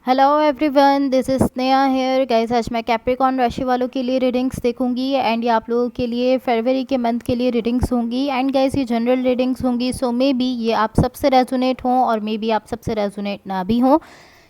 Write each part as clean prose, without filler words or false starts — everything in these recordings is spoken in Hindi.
Hello everyone, this is Sneha hair guys. आज मैं कैप्रिकॉर्न राशि वालों के लिए रीडिंग्स देखूंगी एंड ये आप लोगों के लिए फरवरी के मंथ के लिए रीडिंग्स होंगी। एंड गाइस ये जनरल रीडिंग्स होंगी, सो मे बी ये आप सबसे रेजोनेट हों और मे बी आप सबसे रेजोनेट ना भी हों।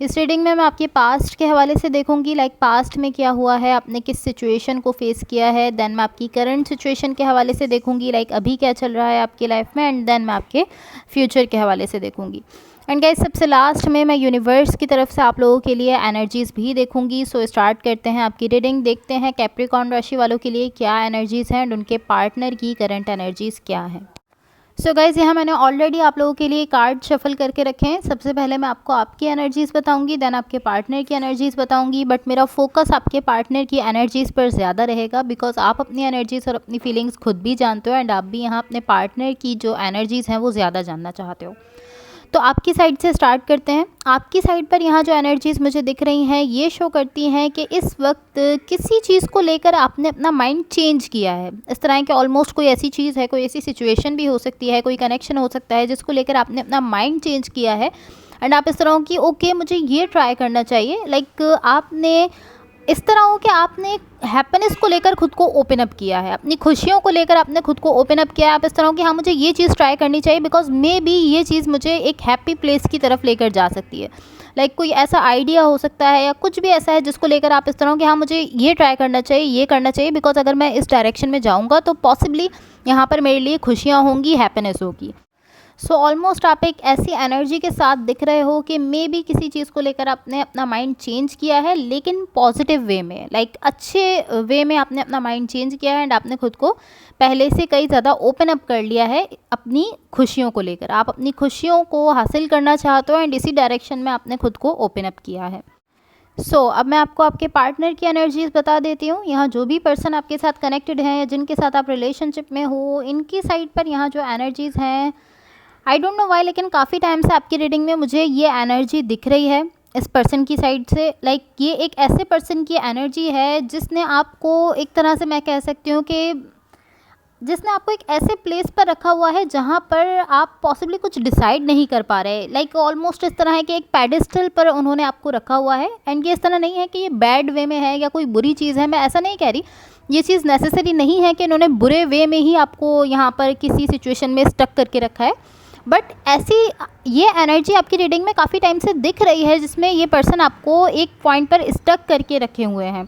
इस रीडिंग में मैं आपके पास्ट के हवाले से देखूंगी, लाइक पास्ट में क्या हुआ है, आपने किस सिचुएशन को फेस किया है। देन मैं आपकी करंट सिचुएशन के हवाले से देखूंगी, लाइक अभी क्या चल रहा है आपकी लाइफ में। एंड देन मैं आपके फ्यूचर के हवाले से देखूंगी। एंड गाइस सबसे लास्ट में मैं यूनिवर्स की तरफ से आप लोगों के लिए एनर्जीज़ भी देखूंगी। सो स्टार्ट करते हैं आपकी रीडिंग, देखते हैं कैप्रिकॉर्न राशि वालों के लिए क्या एनर्जीज़ हैं एंड उनके पार्टनर की करंट एनर्जीज़ क्या हैं। सो गाइज़ यहाँ मैंने ऑलरेडी आप लोगों के लिए कार्ड शफल करके रखे हैं। सबसे पहले मैं आपको आपकी एनर्जीज़ बताऊंगी, देन आपके पार्टनर की एनर्जीज़ बताऊंगी। बट मेरा फोकस आपके पार्टनर की एनर्जीज़ पर ज़्यादा रहेगा, बिकॉज आप अपनी एनर्जीज़ और अपनी फीलिंग्स खुद भी जानते हो एंड आप भी यहाँ अपने पार्टनर की जो एनर्जीज़ हैं वो ज़्यादा जानना चाहते हो। तो आपकी साइड से स्टार्ट करते हैं। आपकी साइड पर यहाँ जो एनर्जीज़ मुझे दिख रही हैं ये शो करती हैं कि इस वक्त किसी चीज़ को लेकर आपने अपना माइंड चेंज किया है। इस तरह के ऑलमोस्ट कोई ऐसी चीज़ है, कोई ऐसी सिचुएशन भी हो सकती है, कोई कनेक्शन हो सकता है जिसको लेकर आपने अपना माइंड चेंज किया है। एंड आप इस तरह हो कि ओके मुझे ये ट्राई करना चाहिए। लाइक आपने इस तरह हो कि आपने हैप्पीनेस को लेकर खुद को ओपन अप किया है, अपनी खुशियों को लेकर आपने खुद को ओपन अप किया है। आप इस तरह हो कि हाँ मुझे ये चीज़ ट्राई करनी चाहिए, बिकॉज मे बी ये चीज़ मुझे एक हैप्पी प्लेस की तरफ लेकर जा सकती है। लाइक कोई ऐसा आइडिया हो सकता है या कुछ भी ऐसा है जिसको लेकर आप इस तरह हो कि हाँ मुझे ये ट्राई करना चाहिए, ये करना चाहिए, बिकॉज अगर मैं इस डायरेक्शन में जाऊँगा तो पॉसिबली यहाँ पर मेरे लिए खुशियाँ होंगी, हैप्पीनेस होगी। सो ऑलमोस्ट आप एक ऐसी एनर्जी के साथ दिख रहे हो कि मे बी किसी चीज़ को लेकर आपने अपना माइंड चेंज किया है, लेकिन पॉजिटिव वे में, लाइक अच्छे वे में आपने अपना माइंड चेंज किया है। एंड आपने खुद को पहले से कई ज़्यादा ओपन अप कर लिया है अपनी खुशियों को लेकर। आप अपनी खुशियों को हासिल करना चाहते हो एंड इसी डायरेक्शन में आपने खुद को ओपन अप किया है। अब मैं आपको आपके पार्टनर की एनर्जीज बता देती हूँ। यहाँ जो भी पर्सन आपके साथ कनेक्टेड हैं या जिनके साथ आप रिलेशनशिप में हो, इनकी साइड पर यहाँ जो एनर्जीज़ हैं, आई डोंट नो वाई, लेकिन काफ़ी टाइम से आपकी रीडिंग में मुझे ये एनर्जी दिख रही है इस पर्सन की साइड से। लाइक ये एक ऐसे पर्सन की एनर्जी है जिसने आपको एक तरह से मैं कह सकती हूँ कि जिसने आपको एक ऐसे प्लेस पर रखा हुआ है जहाँ पर आप पॉसिबली कुछ डिसाइड नहीं कर पा रहे। लाइक ऑलमोस्ट इस तरह है कि एक पेडिस्टल पर उन्होंने आपको रखा हुआ है। एंड ये इस तरह नहीं है कि ये बैड वे में है या कोई बुरी चीज़ है, मैं ऐसा नहीं कह रही। ये चीज़ नेसेसरी नहीं है कि इन्होंने बुरे वे में ही आपको यहाँ पर किसी सिचुएशन में स्टक करके रखा है। बट ऐसी ये एनर्जी आपकी रीडिंग में काफ़ी टाइम से दिख रही है जिसमें ये पर्सन आपको एक पॉइंट पर स्टक करके रखे हुए हैं।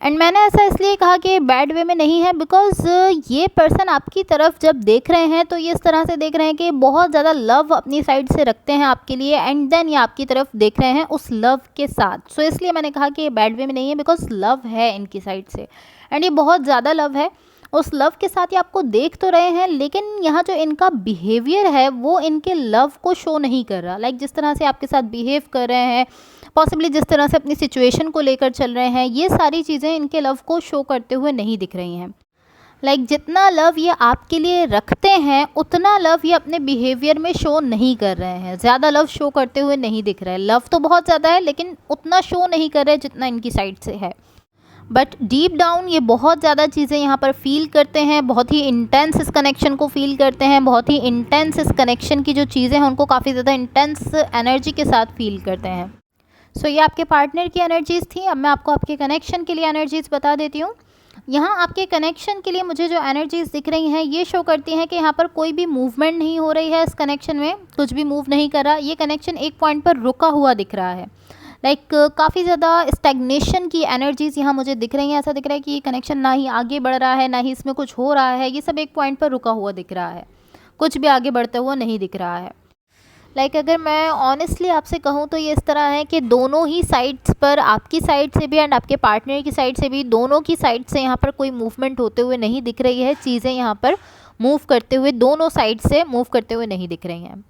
एंड मैंने ऐसा इसलिए कहा कि बैड वे में नहीं है, बिकॉज ये पर्सन आपकी तरफ जब देख रहे हैं तो ये इस तरह से देख रहे हैं कि बहुत ज़्यादा लव अपनी साइड से रखते हैं आपके लिए। एंड देन ये आपकी तरफ देख रहे हैं उस लव के साथ। सो इसलिए मैंने कहा कि ये बैड वे में नहीं है, बिकॉज लव है इनकी साइड से एंड ये बहुत ज़्यादा लव है। उस लव के साथ ये आपको देख तो रहे हैं, लेकिन यहाँ जो इनका बिहेवियर है वो इनके लव को शो नहीं कर रहा। लाइक जिस तरह से आपके साथ बिहेव कर रहे हैं, पॉसिबली जिस तरह से अपनी सिचुएशन को लेकर चल रहे हैं, ये सारी चीज़ें इनके लव को शो करते हुए नहीं दिख रही हैं। लाइक जितना लव ये आपके लिए रखते हैं उतना लव ये अपने बिहेवियर में शो नहीं कर रहे हैं। ज़्यादा लव शो करते हुए नहीं दिख रहा है। लव तो बहुत ज़्यादा है लेकिन उतना शो नहीं कर रहे जितना इनकी साइड से है। बट डीप डाउन ये बहुत ज़्यादा चीज़ें यहाँ पर फील करते हैं, बहुत ही इंटेंस इस कनेक्शन को फील करते हैं, बहुत ही इंटेंस इस कनेक्शन की जो चीज़ें हैं उनको काफ़ी ज़्यादा इंटेंस एनर्जी के साथ फील करते हैं। ये आपके पार्टनर की एनर्जीज़ थी। अब मैं आपको आपके कनेक्शन के लिए एनर्जीज़ बता देती हूँ। यहाँ आपके कनेक्शन के लिए मुझे जो एनर्जीज़ दिख रही हैं ये शो करती हैं कि यहाँ पर कोई भी मूवमेंट नहीं हो रही है। इस कनेक्शन में कुछ भी मूव नहीं कर रहा। ये कनेक्शन एक पॉइंट पर रुका हुआ दिख रहा है। लाइक काफ़ी ज़्यादा स्टैग्नेशन की एनर्जीज़ यहाँ मुझे दिख रही हैं। ऐसा दिख रहा है कि ये कनेक्शन ना ही आगे बढ़ रहा है ना ही इसमें कुछ हो रहा है। ये सब एक पॉइंट पर रुका हुआ दिख रहा है, कुछ भी आगे बढ़ता हुआ नहीं दिख रहा है। लाइक अगर मैं ऑनेस्टली आपसे कहूँ तो ये इस तरह है कि दोनों ही साइड्स पर, आपकी साइड से भी एंड आपके पार्टनर की साइड से भी, दोनों की साइड से यहाँ पर कोई मूवमेंट होते हुए नहीं दिख रही है। चीज़ें यहाँ पर मूव करते हुए दोनों साइड से मूव करते हुए नहीं दिख रही हैं।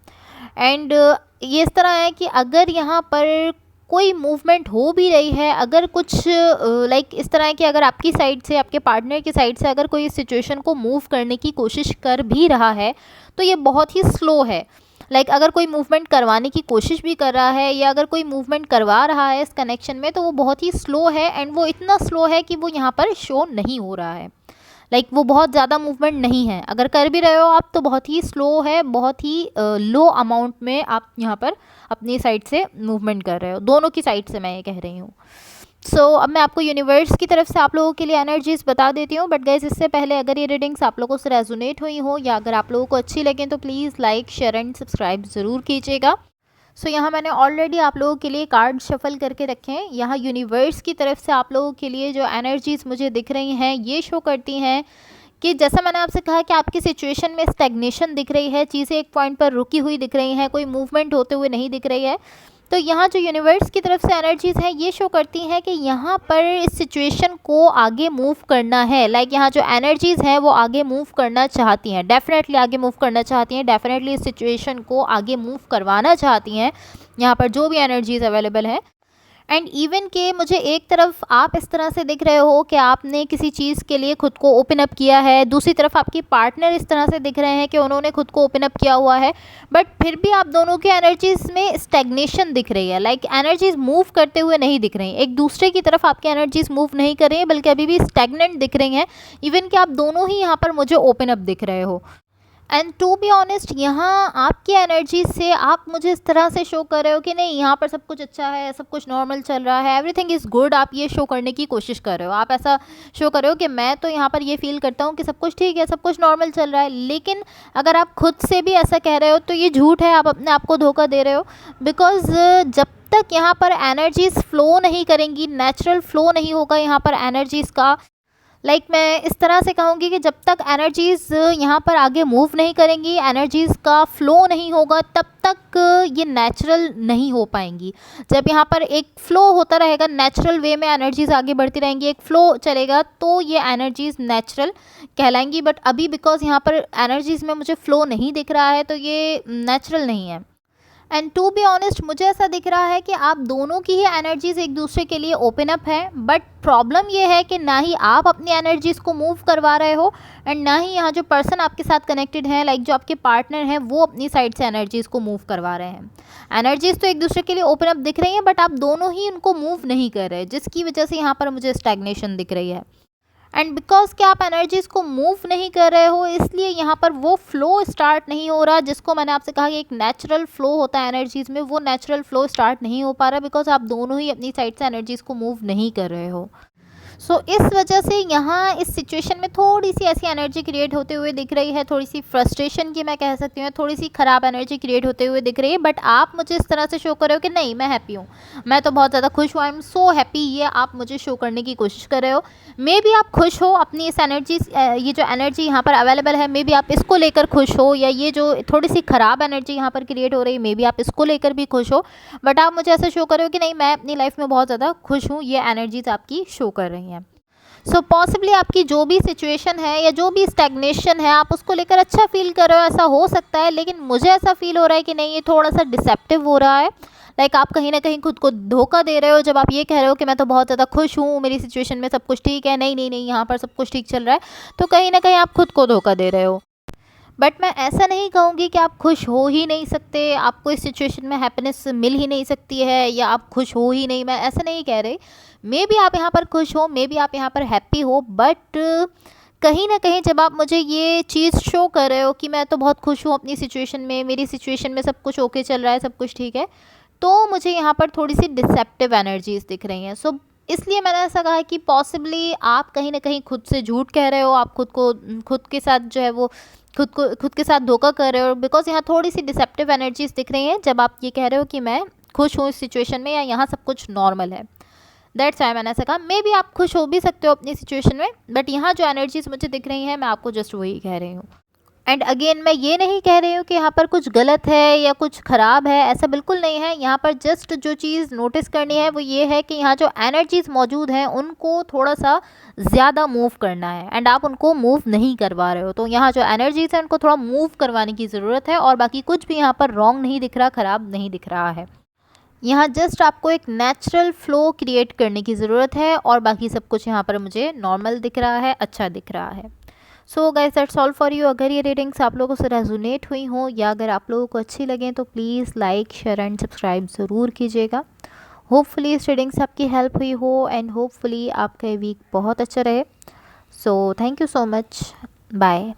एंड ये इस तरह है कि अगर यहाँ पर कोई मूवमेंट हो भी रही है, अगर कुछ लाइक इस तरह है कि अगर आपकी साइड से, आपके पार्टनर की साइड से अगर कोई इस सिचुएशन को मूव करने की कोशिश कर भी रहा है तो ये बहुत ही स्लो है। लाइक अगर कोई मूवमेंट करवाने की कोशिश भी कर रहा है या अगर कोई मूवमेंट करवा रहा है इस कनेक्शन में तो वो बहुत ही स्लो है। एंड वो इतना स्लो है कि वो यहाँ पर शो नहीं हो रहा है। लाइक वो बहुत ज़्यादा मूवमेंट नहीं है, अगर कर भी रहे हो आप तो बहुत ही स्लो है, बहुत ही लो अमाउंट में आप यहाँ पर अपनी साइड से मूवमेंट कर रहे हो, दोनों की साइड से मैं ये कह रही हूँ। अब मैं आपको यूनिवर्स की तरफ से आप लोगों के लिए एनर्जीज बता देती हूँ, बट गाइज इससे पहले अगर ये रीडिंग्स आप लोगों से रेजोनेट हुई हो या अगर आप लोगों को अच्छी लगें तो please like share and subscribe ज़रूर कीजिएगा। यहाँ मैंने ऑलरेडी आप लोगों के लिए कार्ड शफल करके रखे हैं। यहाँ यूनिवर्स की तरफ से आप लोगों के लिए जो एनर्जीज मुझे दिख रही हैं ये शो करती हैं कि जैसा मैंने आपसे कहा कि आपकी सिचुएशन में स्टैग्नेशन दिख रही है, चीज़ें एक पॉइंट पर रुकी हुई दिख रही हैं, कोई मूवमेंट होते हुए नहीं दिख रही है। तो यहाँ जो यूनिवर्स की तरफ से एनर्जीज़ हैं ये शो करती हैं कि यहाँ पर इस सिचुएशन को आगे मूव करना है। लाइक यहाँ जो एनर्जीज़ हैं वो आगे मूव करना चाहती हैं, डेफिनेटली आगे मूव करना चाहती हैं, डेफिनेटली इस सिचुएशन को आगे मूव करवाना चाहती हैं यहाँ पर जो भी एनर्जीज़ अवेलेबल हैं। एंड इवन के मुझे एक तरफ आप इस तरह से दिख रहे हो कि आपने किसी चीज़ के लिए खुद को ओपन अप किया है, दूसरी तरफ आपकी पार्टनर इस तरह से दिख रहे हैं कि उन्होंने खुद को ओपन अप किया हुआ है, बट फिर भी आप दोनों की एनर्जीज़ में स्टैग्नेशन दिख रही है। लाइक एनर्जीज़ मूव करते हुए नहीं दिख रही, एक दूसरे की तरफ आपकी एनर्जीज़ मूव नहीं कर रही हैं, बल्कि अभी भी स्टैग्नेंट दिख रही हैं। इवन कि आप दोनों ही यहाँ पर मुझे ओपन अप दिख रहे हो। एंड टू बी ऑनेस्ट यहाँ आपकी एनर्जी से आप मुझे इस तरह से शो कर रहे हो कि नहीं यहाँ पर सब कुछ अच्छा है, सब कुछ नॉर्मल चल रहा है, एवरीथिंग इज़ गुड, आप ये शो करने की कोशिश कर रहे हो। आप ऐसा शो कर रहे हो कि मैं तो यहाँ पर ये फील करता हूँ कि सब कुछ ठीक है, सब कुछ नॉर्मल चल रहा है। लेकिन अगर आप खुद से भी ऐसा कह रहे हो तो ये झूठ है, आप अपने आप को धोखा दे रहे हो। बिकॉज जब तक यहाँ पर एनर्जीज़ फ्लो नहीं करेंगी, नेचुरल फ्लो नहीं होगा यहाँ पर एनर्जीज़ का, मैं इस तरह से कहूँगी कि जब तक एनर्जीज़ यहाँ पर आगे मूव नहीं करेंगी, एनर्जीज़ का फ़्लो नहीं होगा, तब तक ये नेचुरल नहीं हो पाएंगी। जब यहाँ पर एक फ़्लो होता रहेगा, नेचुरल वे में एनर्जीज़ आगे बढ़ती रहेंगी, एक फ़्लो चलेगा तो ये एनर्जीज़ नेचुरल कहलाएंगी। बट अभी बिकॉज यहाँ पर एनर्जीज़ में मुझे फ़्लो नहीं दिख रहा है तो ये नेचुरल नहीं है। एंड टू बी ऑनेस्ट मुझे ऐसा दिख रहा है कि आप दोनों की ही एनर्जीज़ एक दूसरे के लिए ओपन अप है, बट प्रॉब्लम ये है कि ना ही आप अपनी एनर्जीज़ को मूव करवा रहे हो एंड ना ही यहाँ जो पर्सन आपके साथ कनेक्टेड है, लाइक जो आपके पार्टनर हैं, वो अपनी साइड से एनर्जीज़ को मूव करवा रहे हैं। एनर्जीज़ तो एक दूसरे के लिए ओपन अप दिख रही हैं, बट आप दोनों ही उनको मूव नहीं कर रहे, जिसकी वजह से यहाँ पर मुझे स्टैग्नेशन दिख रही है। एंड बिकॉज कि आप एनर्जीज़ को मूव नहीं कर रहे हो, इसलिए यहाँ पर वो फ्लो स्टार्ट नहीं हो रहा, जिसको मैंने आपसे कहा कि एक नेचुरल फ्लो होता है एनर्जीज़ में, वो नेचुरल फ्लो स्टार्ट नहीं हो पा रहा बिकॉज आप दोनों ही अपनी साइड से एनर्जीज़ को मूव नहीं कर रहे हो। इस वजह से यहाँ इस सिचुएशन में थोड़ी सी ऐसी एनर्जी क्रिएट होते हुए दिख रही है, थोड़ी सी फ्रस्ट्रेशन की मैं कह सकती हूँ, थोड़ी सी ख़राब एनर्जी क्रिएट होते हुए दिख रही है। बट आप मुझे इस तरह से शो कर रहे हो कि नहीं मैं हैप्पी हूँ, मैं तो बहुत ज़्यादा खुश हूँ, आई एम सो हैप्पी, ये आप मुझे शो करने की कोशिश कर रहे हो। मे बी आप खुश हो अपनी इस एनर्जी, ये जो एनर्जी यहाँ पर अवेलेबल है, मे बी आप इसको लेकर खुश हो, या ये जो थोड़ी सी ख़राब एनर्जी यहाँ पर क्रिएट हो रही है, मे बी आप इसको लेकर भी खुश हो। बट आप मुझे ऐसा शो कर रहे हो कि नहीं मैं अपनी लाइफ में बहुत ज़्यादा खुश हूँ, ये एनर्जीज आपकी शो कर रही हैं। पॉसिबली आपकी जो भी सिचुएशन है या जो भी स्टैग्नेशन है, आप उसको लेकर अच्छा फील कर रहे हो, ऐसा हो सकता है। लेकिन मुझे ऐसा फील हो रहा है कि नहीं, ये थोड़ा सा डिसेप्टिव हो रहा है। आप कहीं ना कहीं खुद को धोखा दे रहे हो जब आप ये कह रहे हो कि मैं तो बहुत ज़्यादा खुश हूँ, मेरी सिचुएशन में सब कुछ ठीक है। नहीं नहीं नहीं, यहाँ पर सब कुछ ठीक चल रहा है, तो कहीं ना कहीं आप खुद को धोखा दे रहे हो। बट मैं ऐसा नहीं कहूँगी कि आप खुश हो ही नहीं सकते, आपको इस सिचुएशन में हैप्पीनेस मिल ही नहीं सकती है, या आप खुश हो ही नहीं, मैं ऐसा नहीं कह रही। मे बी आप यहाँ पर खुश हो, मे बी आप यहाँ पर हैप्पी हो, बट कहीं ना कहीं जब आप मुझे ये चीज़ शो कर रहे हो कि मैं तो बहुत खुश हूँ अपनी सिचुएशन में, मेरी सिचुएशन में सब कुछ ओके चल रहा है, सब कुछ ठीक है, तो मुझे यहाँ पर थोड़ी सी डिसेप्टिव एनर्जीज दिख रही हैं। इसलिए मैंने ऐसा कहा कि पॉसिबली आप कहीं ना कहीं खुद से झूठ कह रहे हो, आप खुद के साथ जो है वो खुद के साथ धोखा कर रहे हो। बिकॉज यहाँ थोड़ी सी डिसेप्टिव एनर्जीज दिख रही हैं जब आप ये कह रहे हो कि मैं खुश हूँ इस सिचुएशन में, या यहाँ सब कुछ नॉर्मल है। दैट्स वाई मैंने ऐसा कहा। मे बी आप खुश हो भी सकते हो अपनी सिचुएशन में, बट यहाँ जो एनर्जीज मुझे दिख रही हैं, मैं आपको जस्ट वही कह रही हूँ। एंड अगेन मैं ये नहीं कह रही हूँ कि यहाँ पर कुछ गलत है या कुछ ख़राब है, ऐसा बिल्कुल नहीं है। यहाँ पर जस्ट जो चीज़ नोटिस करनी है वो ये है कि यहाँ जो एनर्जीज़ मौजूद हैं उनको थोड़ा सा ज़्यादा मूव करना है, एंड आप उनको मूव नहीं करवा रहे हो। तो यहाँ जो एनर्जीज़ हैं उनको थोड़ा मूव करवाने की ज़रूरत है, और बाकी कुछ भी यहाँ पर रॉन्ग नहीं दिख रहा, ख़राब नहीं दिख रहा है। यहाँ जस्ट आपको एक नेचुरल फ्लो क्रिएट करने की ज़रूरत है, और बाकी सब कुछ यहाँ पर मुझे नॉर्मल दिख रहा है, अच्छा दिख रहा है। So guys that's all for you. अगर ये रीडिंग्स आप लोगों से रेजोनेट हुई हो, या अगर आप लोगों को अच्छी लगें, तो please like share and subscribe ज़रूर कीजिएगा। होपफुली इस रीडिंग से आपकी हेल्प हुई हो, एंड होपफुली आपका वीक बहुत अच्छा रहे। So thank you so much, bye.